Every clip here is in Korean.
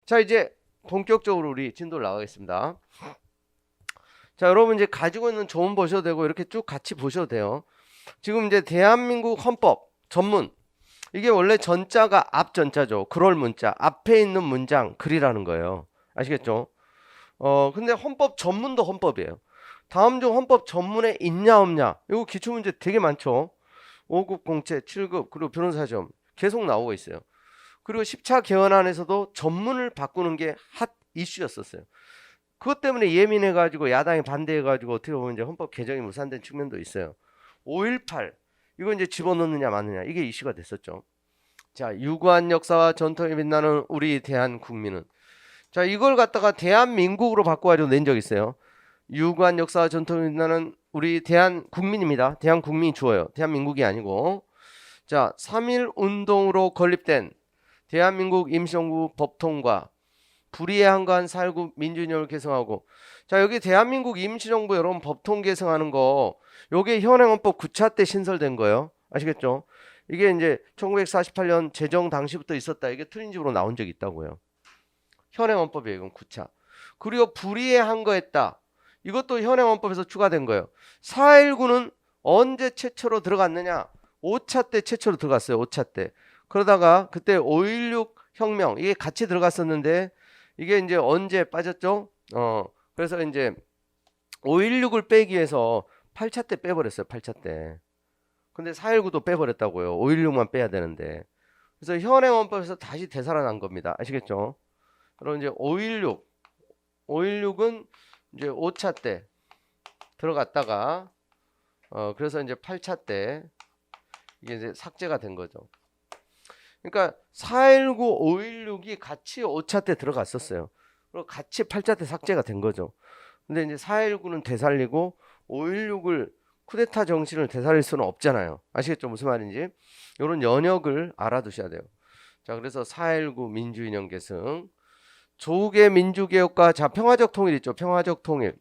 자, 이제 본격적으로 우리 진도를 나가겠습니다. 자, 여러분 이제 가지고 있는 조문 보셔도 되고 이렇게 쭉 같이 보셔도 돼요. 지금 이제 대한민국 헌법 전문, 이게 원래 전자가 앞전자죠. 그럴 문자, 앞에 있는 문장 글이라는 거예요. 아시겠죠? 근데 헌법 전문도 헌법이에요. 다음 중 헌법 전문에 있냐 없냐, 이거 기출문제 되게 많죠. 5급 공채, 7급, 그리고 변호사 시험 계속 나오고 있어요. 그리고 10차 개헌안에서도 전문을 바꾸는 게 핫 이슈였었어요. 그것 때문에 예민해가지고 야당이 반대해가지고 어떻게 보면 이제 헌법 개정이 무산된 측면도 있어요. 5.18 이거 이제 집어넣느냐 마느냐, 이게 이슈가 됐었죠. 자, 유구한 역사와 전통에 빛나는 우리 대한국민은, 자, 이걸 갖다가 대한민국으로 바꿔가지고 낸 적 있어요. 유구한 역사와 전통에 빛나는 우리 대한국민입니다. 대한국민이 주어요. 대한민국이 아니고. 자, 3.1 운동으로 건립된 대한민국 임시정부 법통과 불의에 한가한 4.19 민주이념을 개성하고, 자, 여기 대한민국 임시정부 여러분 법통 개성하는 거, 요게 현행헌법 9차 때 신설된 거예요. 아시겠죠? 이게 이제 1948년 제정 당시부터 있었다. 이게 트린집으로 나온 적이 있다고요. 현행헌법이에요. 이건 9차. 그리고 불의에 한거했다. 이것도 현행헌법에서 추가된 거예요. 4.19는 언제 최초로 들어갔느냐? 5차 때 최초로 들어갔어요. 5차 때. 그러다가 그때 5.16 혁명 이게 같이 들어갔었는데 이게 이제 언제 빠졌죠? 그래서 이제 5.16을 빼기 위해서 8차 때 빼버렸어요. 8차 때. 근데 4.19도 빼버렸다고요. 5.16만 빼야 되는데. 그래서 현행헌법에서 다시 되살아난 겁니다. 아시겠죠? 그럼 이제 5.16은 이제 5차 때 들어갔다가 그래서 이제 8차 때 이게 이제 삭제가 된 거죠. 그러니까 4.19, 5.16이 같이 5차 때 들어갔었어요. 그리고 같이 8차 때 삭제가 된 거죠. 근데 이제 4.19는 되살리고 5.16을 쿠데타 정신을 되살릴 수는 없잖아요. 아시겠죠? 무슨 말인지. 이런 연역을 알아두셔야 돼요. 자, 그래서 4.19 민주이념 계승, 조국의 민주개혁과, 자, 평화적 통일 있죠. 평화적 통일.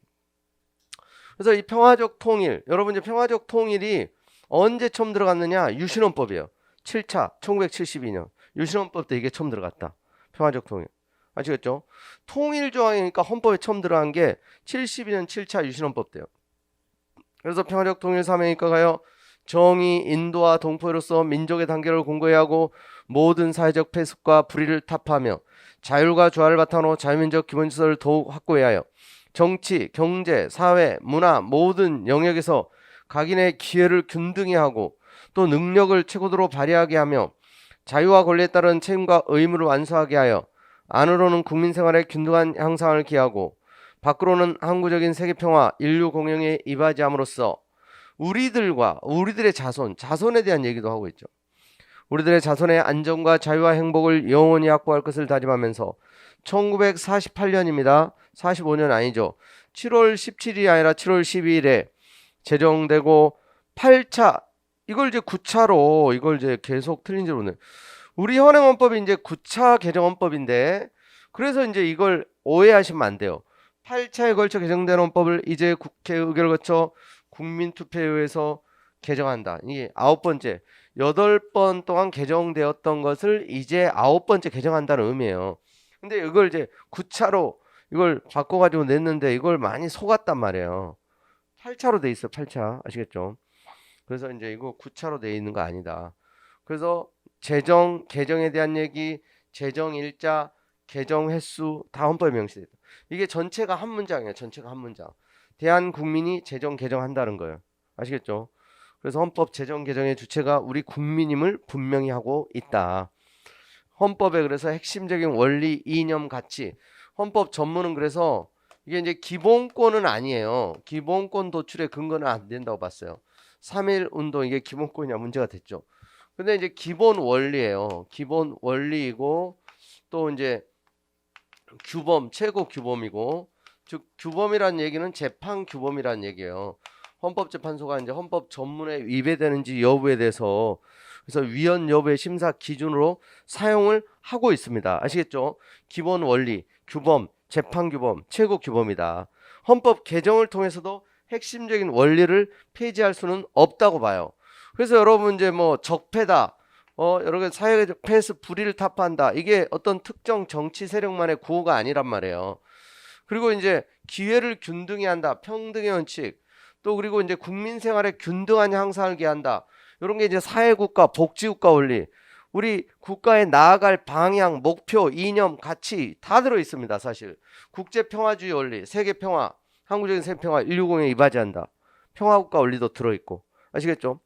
그래서 이 평화적 통일, 여러분 이제 평화적 통일이 언제 처음 들어갔느냐? 유신헌법이에요. 7차 1972년 유신헌법 때 이게 처음 들어갔다. 평화적 통일. 아시겠죠? 통일 조항이니까 헌법에 처음 들어간 게 72년 7차 유신헌법 때요. 그래서 평화적 통일 사명이니까요. 정의, 인도와 동포로서 민족의 단계를 공고해야 하고 모든 사회적 폐습과 불의를 타파하며 자율과 조화를 바탕으로 자유민족 기본질서를 더욱 확고해야 하여 정치, 경제, 사회, 문화 모든 영역에서 각인의 기회를 균등히 하고 또 능력을 최고도로 발휘하게 하며 자유와 권리에 따른 책임과 의무를 완수하게 하여 안으로는 국민 생활의 균등한 향상을 기하고 밖으로는 항구적인 세계평화, 인류 공영에 이바지함으로써 우리들과 우리들의 자손에 대한 얘기도 하고 있죠. 우리들의 자손의 안전과 자유와 행복을 영원히 확보할 것을 다짐하면서 1948년입니다. 45년 아니죠. 7월 17일이 아니라 7월 12일에 제정되고 8차, 이걸 이제 9차로 이걸 이제 계속 틀린 줄 오늘. 우리 현행헌법이 이제 9차 개정헌법인데, 그래서 이제 이걸 오해하시면 안 돼요. 8차에 걸쳐 개정된 헌법을 이제 국회 의결을 거쳐 국민투표에 의해서 개정한다. 이게 9번째, 8번 동안 개정되었던 것을 이제 9번째 개정한다는 의미예요. 근데 이걸 이제 9차로 이걸 바꿔가지고 냈는데 이걸 많이 속았단 말이에요. 8차로 돼 있어. 8차. 아시겠죠? 그래서 이제 이거 9차로 돼 있는 거 아니다. 그래서 재정, 개정에 대한 얘기, 재정 일자, 개정 횟수 다 헌법에 명시돼 있다. 이게 전체가 한 문장이에요. 전체가 한 문장. 대한국민이 재정 개정한다는 거예요. 아시겠죠? 그래서 헌법 재정 개정의 주체가 우리 국민임을 분명히 하고 있다. 헌법에 그래서 핵심적인 원리, 이념, 가치. 헌법 전문은 그래서 이게 이제 기본권은 아니에요. 기본권 도출의 근거는 안 된다고 봤어요. 3.1 운동 이게 기본권이냐 문제가 됐죠. 근데 이제 기본 원리예요. 기본 원리이고 또 이제 규범, 최고 규범이고, 즉 규범이라는 얘기는 재판 규범이라는 얘기예요. 헌법재판소가 이제 헌법 전문에 위배되는지 여부에 대해서 그래서 위헌 여부의 심사 기준으로 사용을 하고 있습니다. 아시겠죠? 기본 원리, 규범, 재판 규범, 최고 규범이다. 헌법 개정을 통해서도 핵심적인 원리를 폐지할 수는 없다고 봐요. 그래서 여러분 이제 뭐 적폐다, 여러 개 사회적 폐해서 불의를 타파한다. 이게 어떤 특정 정치 세력만의 구호가 아니란 말이에요. 그리고 이제 기회를 균등히 한다. 평등의 원칙. 또 그리고 이제 국민 생활에 균등한 향상을 기한다. 이런 게 이제 사회국가, 복지국가 원리. 우리 국가에 나아갈 방향, 목표, 이념, 가치 다 들어 있습니다. 사실 국제평화주의 원리, 세계평화, 항구적인 세계평화, 인류공에 이바지한다. 평화국가 원리도 들어 있고 아시겠죠?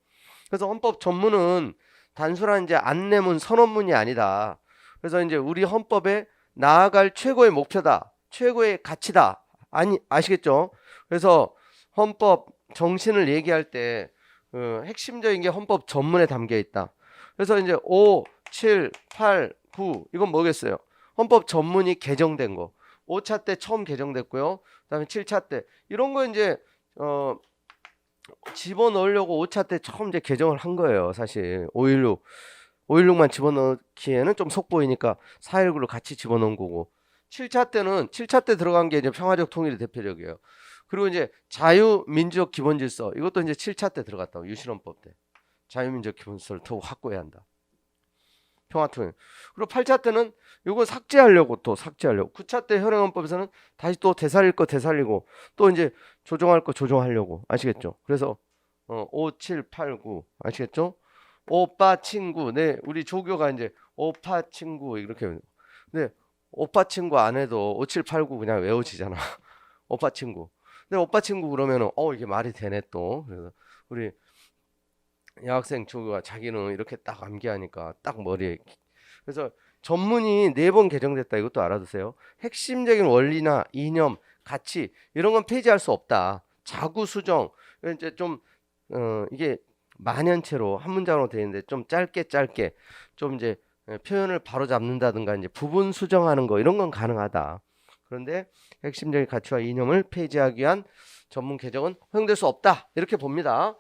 그래서 헌법 전문은 단순한 이제 안내문, 선언문이 아니다. 그래서 이제 우리 헌법에 나아갈 최고의 목표다, 최고의 가치다. 아시겠죠? 그래서 헌법 정신을 얘기할 때 핵심적인 게 헌법 전문에 담겨 있다. 그래서 이제 5, 7, 8, 9 이건 뭐겠어요? 헌법 전문이 개정된 거. 5차 때 처음 개정됐고요. 그다음에 7차 때 이런 거 이제 집어넣으려고 5차 때 처음 이제 개정을 한 거예요. 사실 516만 집어넣기에는 좀 속보이니까 4.19를 같이 집어넣은 거고 7차 때 들어간 게 이제 평화적 통일이 대표적이에요. 그리고 이제 자유민주적 기본질서 이것도 이제 7차 때 들어갔다고 유신헌법 때 자유민주적 기본질서를 더욱 확고해야 한다. 평화통일. 그리고 8차 때는 이거 삭제하려고 9차 때 현행헌법에서는 다시 또 되살릴 거 되살리고 또 이제 조정할 거 조정하려고 아시겠죠? 그래서 5, 7, 8, 9 아시겠죠? 오빠 친구 네 우리 조교가 이제 오빠 친구 이렇게 근데 오빠 친구 안 해도 5, 7, 8, 9 그냥 외워지잖아. 오빠 친구. 근데 오빠 친구 그러면은 이게 말이 되네 또. 그래서 우리 여학생 조교가 자기는 이렇게 딱 암기하니까 딱 머리에 그래서 전문이 4번 개정됐다. 이것도 알아두세요. 핵심적인 원리나 이념, 가치 이런 건 폐지할 수 없다. 자구 수정 이제 좀 이게 만연체로 한 문장으로 되어 있는데 좀 짧게 좀 이제 표현을 바로 잡는다든가 이제 부분 수정하는 거 이런 건 가능하다. 그런데 핵심적인 가치와 이념을 폐지하기 위한 전문 개정은 허용될 수 없다. 이렇게 봅니다.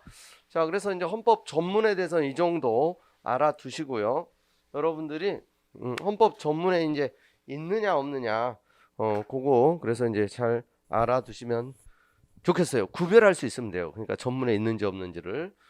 자, 그래서 이제 헌법 전문에 대해서는 이 정도 알아두시고요. 여러분들이 헌법 전문에 이제 있느냐 없느냐 그거 그래서 이제 잘 알아두시면 좋겠어요. 구별할 수 있으면 돼요. 그러니까 전문에 있는지 없는지를